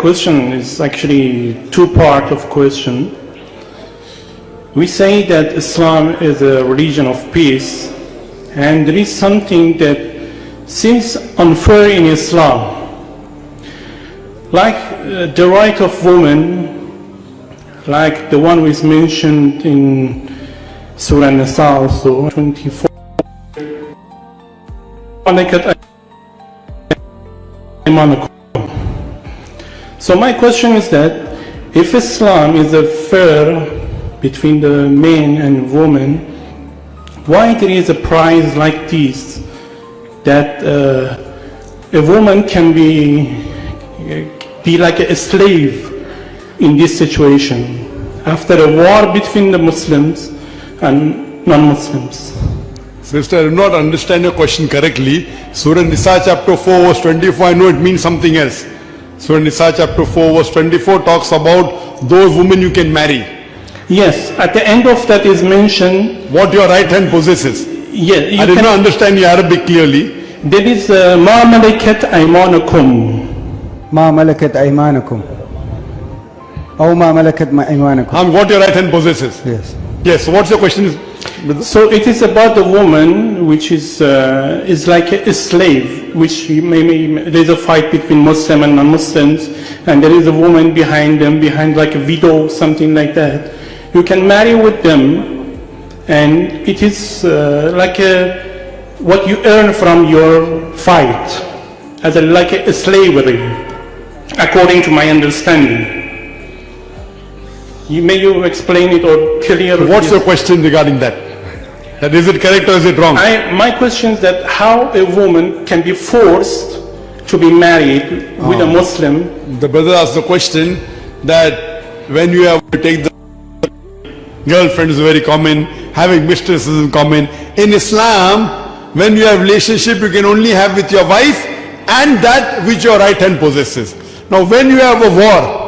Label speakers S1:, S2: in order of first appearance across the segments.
S1: Question is actually two-part of question. We say that Islam is a religion of peace, and there is something that seems unfair in Islam, like the right of women, like the one which is mentioned in Surah Nisa also 24. So my question is that if Islam is a fair between the men and women, why there is a price like this that a woman can be like a slave in this situation after a war between the Muslims and non-Muslims?
S2: Sister, I do not understand your question correctly. Surah Nisa chapter 4 verse 24, I know it means something else. Surah Nisa chapter 4 verse 24 talks about those women you can marry.
S1: Yes, at the end of that is mentioned
S2: what your right hand possesses.
S1: Yes,
S2: I did not understand your Arabic clearly.
S1: There is ma malakat aymanukum.
S3: ما ملكت أيمانكم أو ما ملكت أيمانكم.
S2: What your right hand possesses.
S3: Yes.
S2: Yes, so what's your question?
S1: So it is about the woman which is like a slave, which there's a fight between Muslim and non-Muslims, and there is a woman behind them, behind like a widow, something like that. You can marry with them, and it is like what you earn from your fight, as like a slavery, according to my understanding. May you explain it or clear?
S2: What's your question regarding that? That is it correct or is it wrong?
S1: My question is that how a woman can be forced to be married with a Muslim.
S2: The brother asked the question that when you have to take the girlfriend is very common, having mistresses is common. In Islam, when you have relationship, you can only have with your wife and that which your right hand possesses. Now when you have a war,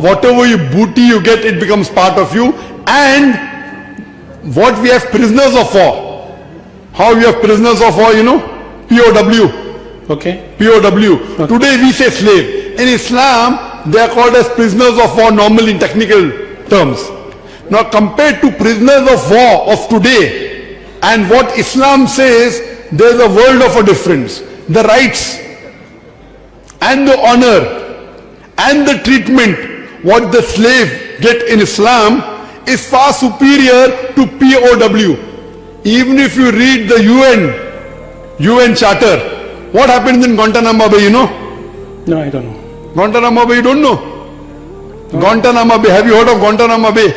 S2: whatever you booty you get, it becomes part of you. And what we have prisoners of war. How we have prisoners of war, you know? POW.
S1: Okay.
S2: POW.
S1: Okay.
S2: Today we say slave. In Islam, they are called as prisoners of war normally in technical terms. Now compared to prisoners of war of today and what Islam says, there is a world of a difference. The rights and the honor and the treatment what the slave get in Islam is far superior to POW. Even if you read the UN Charter, what happens in Guantanamo Bay, you know?
S1: No, I don't know.
S2: Guantanamo Bay, you don't know? No. Guantanamo Bay, have you heard of Guantanamo Bay?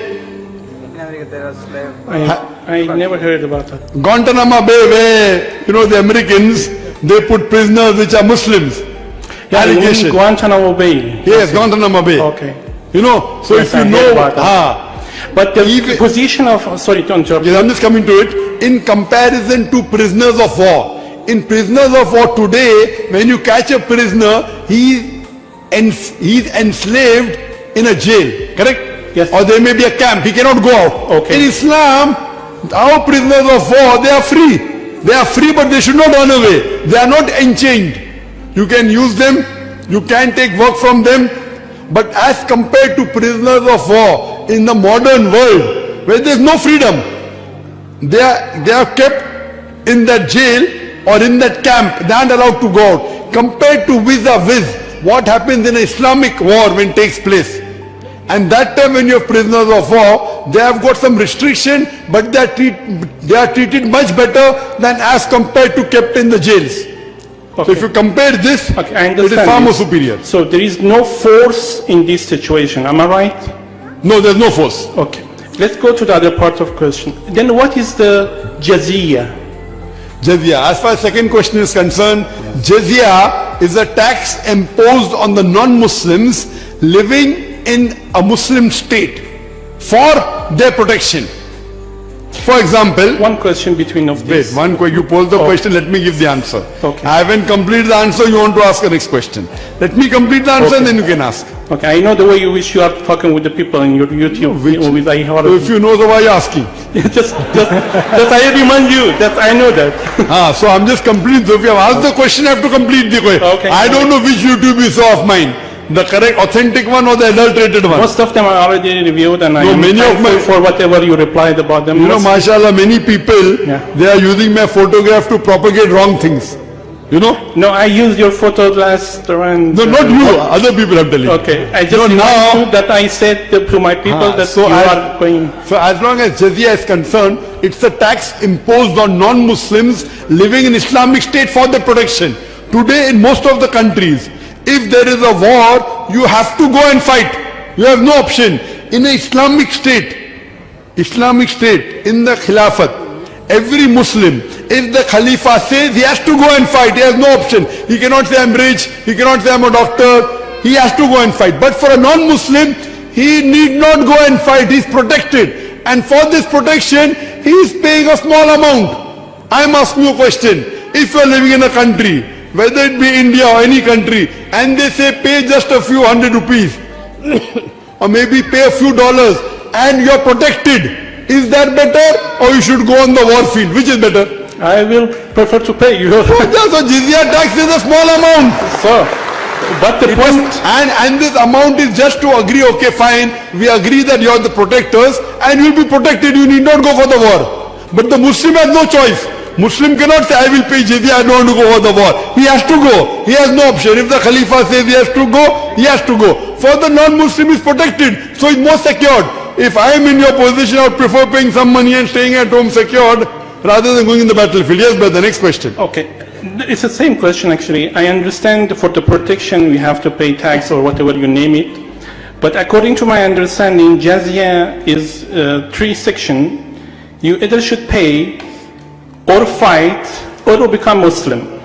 S1: I never heard about that.
S2: Guantanamo Bay, where, you know, the Americans, they put prisoners which are Muslims.
S1: Yeah, in Guantanamo Bay.
S2: Yes, Guantanamo Bay.
S1: Okay.
S2: You know, so
S1: yes,
S2: if you know,
S1: but the position of, sorry to interrupt.
S2: Yes, I'm just coming to it. In comparison to prisoners of war, in prisoners of war today, when you catch a prisoner, he's enslaved in a jail, correct?
S1: Yes.
S2: Or there may be a camp, he cannot go out.
S1: Okay.
S2: In Islam, our prisoners of war, they are free. They are free, but they should not run away. They are not enchained. You can use them, you can take work from them, but as compared to prisoners of war in the modern world, where there is no freedom, they are kept in that jail or in that camp, they aren't allowed to go out. Compared to vis-a-vis what happens in an Islamic war when it takes place. And that time when you have prisoners of war, they have got some restriction, but they are treated much better than as compared to kept in the jails. Okay. So if you compare this, okay, it is far more superior.
S1: So there is no force in this situation, am I right?
S2: No, there is no force.
S1: Okay. Let's go to the other part of question. Then what is the jizya?
S2: Jizya. As far as second question is concerned, jizya is a tax imposed on the non-Muslims living in a Muslim state for their protection. For example,
S1: One question between of
S2: wait,
S1: these.
S2: you pose the question, let me give the answer.
S1: Okay.
S2: I haven't completed the answer, you want to ask the next question. Let me complete the answer and then you can ask.
S1: Okay, I know the way you wish you are talking with the people in your YouTube. With I heard
S2: So if you know, so why are you asking?
S1: just I remind you that I know that.
S2: So I'm just completing. So if you have asked the question, I have to complete the question.
S1: Okay.
S2: I don't know which YouTube you saw of mine. The correct, authentic one or the adulterated one.
S1: Most of them are already reviewed, and I am
S2: many of
S1: thankful
S2: my-
S1: for whatever you replied about them.
S2: You know, mashallah, many people,
S1: Yeah.
S2: they are using my photograph to propagate wrong things. You know?
S1: No, I used your photo last round.
S2: No, not you, other people I'm telling you.
S1: Okay, I just
S2: No,
S1: remind
S2: now-
S1: you that I said to my people that
S2: so
S1: you
S2: I-
S1: are going.
S2: So as long as jizya is concerned, it's a tax imposed on non-Muslims living in Islamic State for their protection. Today in most of the countries, if there is a war, you have to go and fight. You have no option. In an Islamic state, in the Khilafat, every Muslim, if the Khalifa says he has to go and fight, he has no option. He cannot say I'm rich, he cannot say I'm a doctor, he has to go and fight. But for a non-Muslim, he need not go and fight, he is protected. And for this protection, he is paying a small amount. I am asking you a question. If you are living in a country, whether it be India or any country, and they say pay just a few hundred rupees, or maybe pay a few dollars, and you are protected, is that better, or you should go on the war field? Which is better?
S1: I will prefer to pay you.
S2: So jizya tax is a small amount.
S1: So, but the point.
S2: And this amount is just to agree, okay, fine, we agree that you are the protectors, and you will be protected, you need not go for the war. But the Muslim has no choice. Muslim cannot say, I will pay jizya, I don't want to go for the war. He has to go. He has no option. If the Khalifa says he has to go, he has to go. For the non-Muslim is protected, so it's more secured. If I am in your position, I would prefer paying some money and staying at home secured rather than going in the battlefield. Yes, brother, next question.
S1: Okay, it's the same question actually. I understand for the protection we have to pay tax or whatever you name it. But according to my understanding, jizya is 3 sections. You either should pay or fight or become Muslim.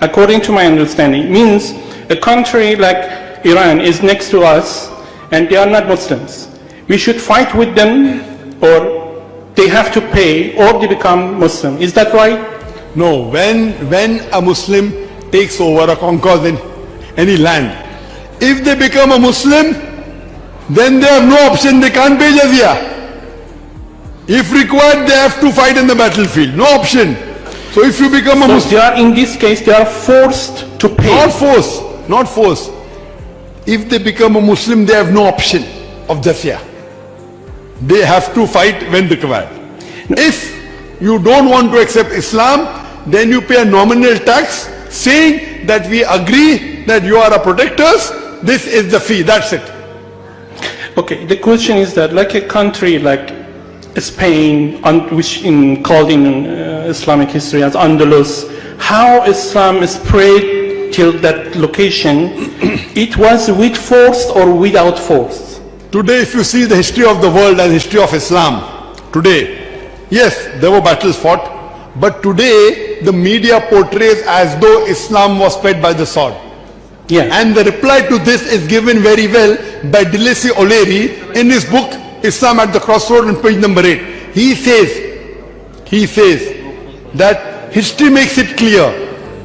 S1: According to my understanding, means a country like Iran is next to us and they are not Muslims. We should fight with them, or they have to pay, or they become Muslim. Is that right?
S2: No, when a Muslim takes over or conquers in any land, if they become a Muslim, then they have no option, they can't pay jizya. If required, they have to fight in the battlefield. No option. So if you become a
S1: So
S2: Muslim,
S1: they are, in this case, they are forced to pay.
S2: not force. If they become a Muslim, they have no option of jizya. They have to fight when required. If you don't want to accept Islam, then you pay a nominal tax saying that we agree that you are a protectors, this is the fee, that's it.
S1: Okay, the question is that like a country like Spain, which called in Islamic history as Andalus, how Islam spread till that location, it was with force or without force?
S2: Today, if you see the history of the world and history of Islam, today, yes, there were battles fought, but today the media portrays as though Islam was spread by the sword.
S1: Yeah.
S2: And the reply to this is given very well by Dilesi O'Leary in his book, Islam at the Crossroad, on page number 8. He says that history makes it clear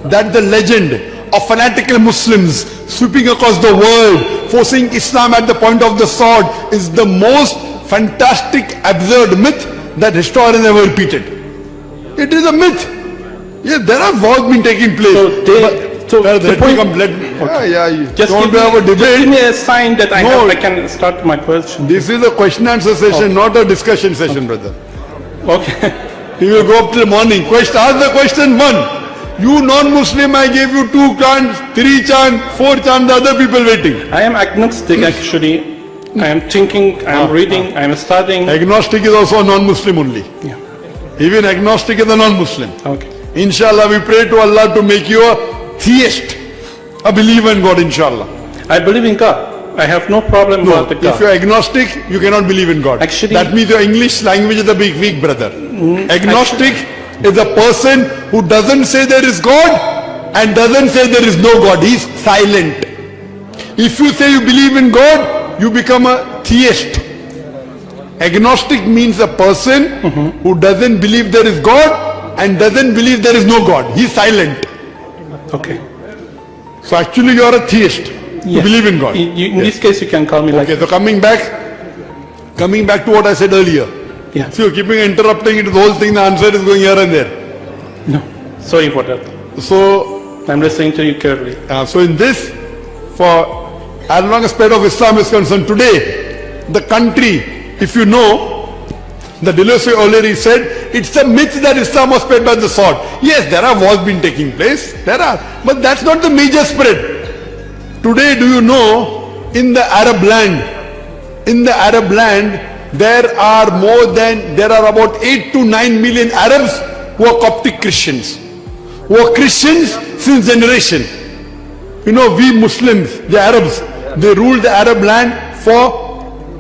S2: that the legend of fanatical Muslims sweeping across the world, forcing Islam at the point of the sword, is the most fantastic, absurd myth that historians ever repeated. It is a myth. Yes, there are wars been taking place.
S1: Just
S2: don't
S1: give
S2: have a
S1: me,
S2: debate.
S1: just give me a sign that
S2: No.
S1: I can start my question.
S2: This is a question and answer session, not a discussion session, brother.
S1: Okay.
S2: You will go up till morning. Ask the question one. You non-Muslim, I gave you 2 chants, 3 chants, 4 chants, the other people waiting.
S1: I am agnostic actually. I am thinking, I am reading, I am studying.
S2: Agnostic is also a non-Muslim only.
S1: Yeah.
S2: Even agnostic is a non-Muslim.
S1: Okay.
S2: Inshallah, we pray to Allah to make you a theist, a believer in God, inshallah.
S1: I believe in God. I have no problem
S2: No,
S1: about the
S2: if
S1: God.
S2: you are agnostic, you cannot believe in God.
S1: Actually-
S2: that means your English language is a big weak, brother. Agnostic is a person who doesn't say there is God and doesn't say there is no God. He is silent. If you say you believe in God, you become a theist. Agnostic means a person who doesn't believe there is God and doesn't believe there is no God. He's silent.
S1: Okay.
S2: So actually you are a theist. You
S1: Yes.
S2: believe in God.
S1: In this case, you can call me like.
S2: Okay, so coming back to what I said earlier.
S1: Yeah.
S2: So you're keeping interrupting into the whole thing, the answer is going here and there.
S1: No. Sorry for that.
S2: So,
S1: I'm listening to you carefully.
S2: so in this, for as long as spread of Islam is concerned, today, the country, if you know, the Deleuze already said, it's a myth that Islam was spread by the sword. Yes, there are wars been taking place, but that's not the major spread. Today, do you know, in the Arab land, there are about 8 to 9 million Arabs who are Coptic Christians, who are Christians since generation. You know, we Muslims, the Arabs, they ruled the Arab land for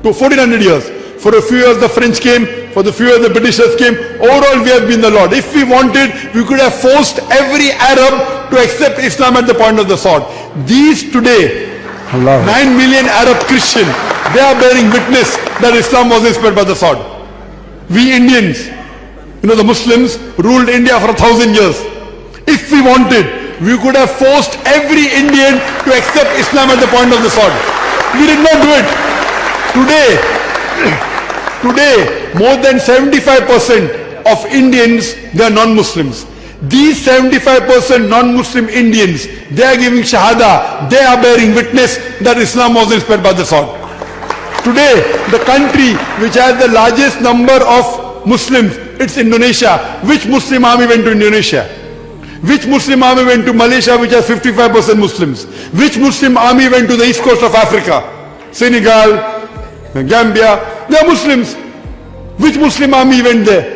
S2: 1400 years. For a few years the French came, for the few years the Britishers came. Overall we have been the Lord. If we wanted, we could have forced every Arab to accept Islam at the point of the sword. These today, 9 million Arab Christians, they are bearing witness that Islam was spread by the sword. We Indians, you know, the Muslims ruled India for 1,000 years. If we wanted, we could have forced every Indian to accept Islam at the point of the sword. We did not do it. Today, more than 75% of Indians, they are non-Muslims. These 75% non-Muslim Indians, they are giving Shahada, they are bearing witness that Islam was spread by the sword. Today, the country which has the largest number of Muslims, it's Indonesia. Which Muslim army went to Indonesia? Which Muslim army went to Malaysia, which has 55% Muslims? Which Muslim army went to the east coast of Africa? Senegal, Gambia, they are Muslims. Which Muslim army went there?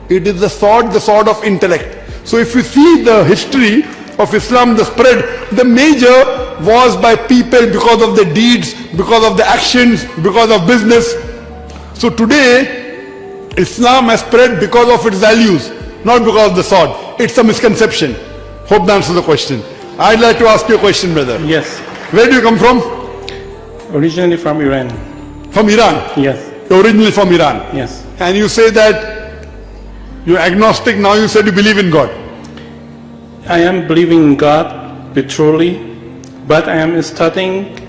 S2: It is the sword of intellect. So if you see the history of Islam, the spread, the major was by people because of the deeds, because of the actions, because of business. So today, Islam has spread because of its values, not because of the sword. It's a misconception. Hope that answers the question. I'd like to ask you a question, brother.
S1: Yes.
S2: Where do you come from?
S1: Originally from Iran.
S2: From Iran?
S1: Yes.
S2: You're originally from Iran?
S1: Yes.
S2: And you say that you're agnostic, now you said you believe in God.
S1: I am believing in God, truly, but I am studying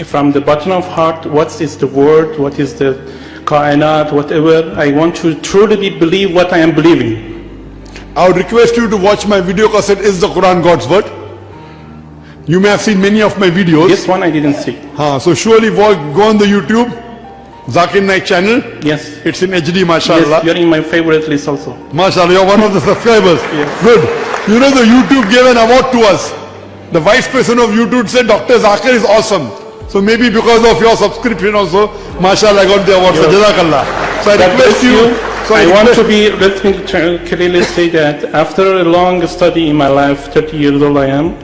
S1: from the bottom of heart what is the word, what is the Qur'an, whatever. I want to truly believe what I am believing.
S2: I would request you to watch my video cassette, Is the Quran God's Word? You may have seen many of my videos.
S1: This one I didn't see.
S2: So surely go on the YouTube, Zakir Naik channel.
S1: Yes.
S2: It's in HD, mashallah.
S1: Yes, you're in my favorite list also.
S2: Mashallah, you're one of the subscribers.
S1: Yes.
S2: Good. You know the YouTube gave an award to us. The vice president of YouTube said, Dr. Zakir is awesome. So maybe because of your subscription also, mashallah, I got the award. So Jazakallah. So I request you.
S1: Let me clearly say that after a long study in my life, 30 years old I am,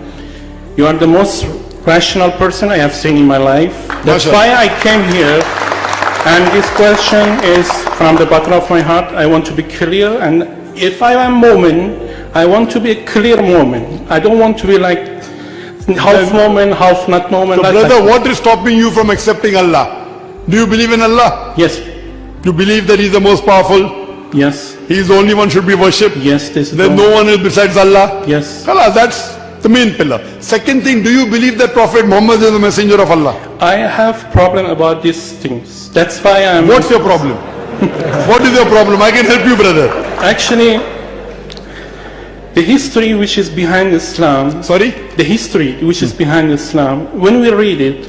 S1: you are the most rational person I have seen in my life. That's why I came here. And this question is from the bottom of my heart. I want to be clear. And if I am Mormon, I want to be a clear Mormon. I don't want to be like half Mormon, half not Mormon.
S2: So like brother, what is stopping you from accepting Allah? Do you believe in Allah?
S1: Yes.
S2: You believe that He is the most powerful?
S1: Yes.
S2: He is the only one should be worshipped?
S1: Yes.
S2: There's no one else besides Allah?
S1: Yes.
S2: Allah, that's the main pillar. Second thing, do you believe that Prophet Muhammad is the messenger of Allah?
S1: I have problem about these things. That's why I'm...
S2: What's your problem? What is your problem? I can help you, brother.
S1: Actually, the history which is behind Islam...
S2: Sorry?
S1: The history which is behind Islam, when we read it,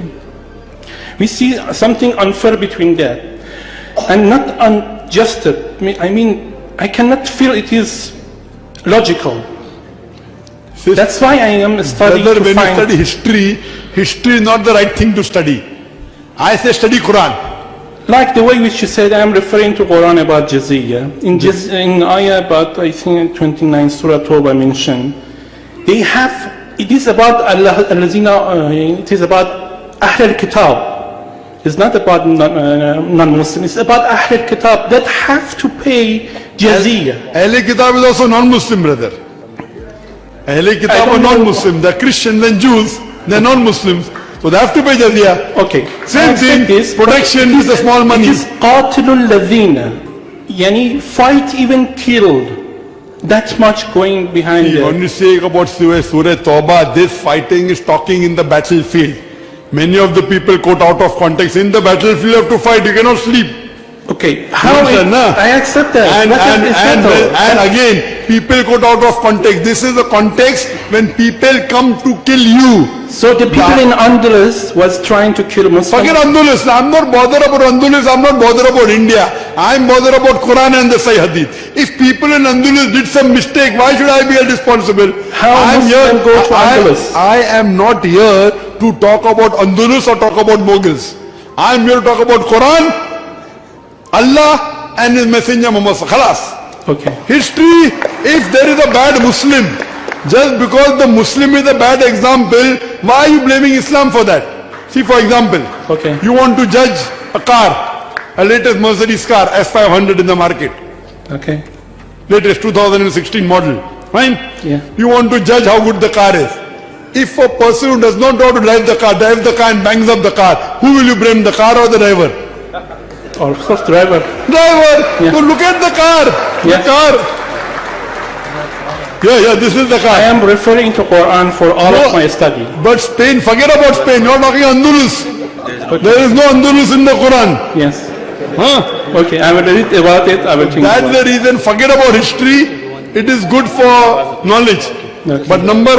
S1: we see something unfair between that. And not unjust. I mean, I cannot feel it is logical. That's why I am studying
S2: brother,
S1: to
S2: when
S1: find...
S2: you study history is not the right thing to study. I say study Quran.
S1: Like the way which you said, I am referring to Quran about Jizya. In ayah about, I think, 29 Surah Tawbah mentioned, they have, it is about Allah, it is about Ahl al-Kitab. It's not about non-Muslim, it's about Ahl al-Kitab that have to pay Jizya.
S2: Ahl al-Kitab is also non-Muslim, brother. Ahl al-Kitab are non-Muslim, they're Christians and Jews, they're non-Muslims. So So they have to pay jizya.
S1: Okay.
S2: Same
S1: I've said
S2: thing,
S1: this,
S2: protection
S1: but
S2: with the small money.
S1: It is qatilul ladhina. Yani fight, even killed. That much going behind it.
S2: When you say about Surah Tawbah, this fighting is talking in the battlefield. Many of the people quote out of context. In the battlefield you have to fight, you cannot sleep.
S1: Okay, how
S2: Understand, na?
S1: I accept that.
S2: And again, people quote out of context. This is the context when people come to kill you.
S1: So the people in Andalus was trying to kill Muslims.
S2: Forget Andalus. I'm not bothered about Andalus. I'm not bothered about India. I'm bothered about Qur'an and the Sahih Hadith. If people in Andalus did some mistake, why should I be held responsible?
S1: How Muslims go to Andalus?
S2: I am not here to talk about Andalus or talk about Mughals. I'm here to talk about Qur'an, Allah and His Messenger Muhammad. Khalas.
S1: Okay.
S2: History, if there is a bad Muslim, just because the Muslim is a bad example, why are you blaming Islam for that? See, for example,
S1: Okay.
S2: you want to judge a car, a latest Mercedes car, S500 in the market,
S1: Okay.
S2: latest 2016 model, fine?
S1: Yeah.
S2: You want to judge how good the car is. If a person who does not know how to drives the car and bangs up the car, who will you blame, the car or the driver?
S1: Or first driver.
S2: Driver!
S1: Yeah.
S2: So look at the car.
S1: Yeah.
S2: The car. Yeah, this is the car.
S1: I am referring to Quran for all
S2: No,
S1: of my study.
S2: But Spain, forget about Spain. You're talking Andalus. There is no Andalus in the Quran.
S1: Yes.
S2: Huh?
S1: Okay, I will read about it. I will think
S2: That's
S1: about
S2: the reason. Forget about history. It is good for knowledge.
S1: Okay.
S2: But number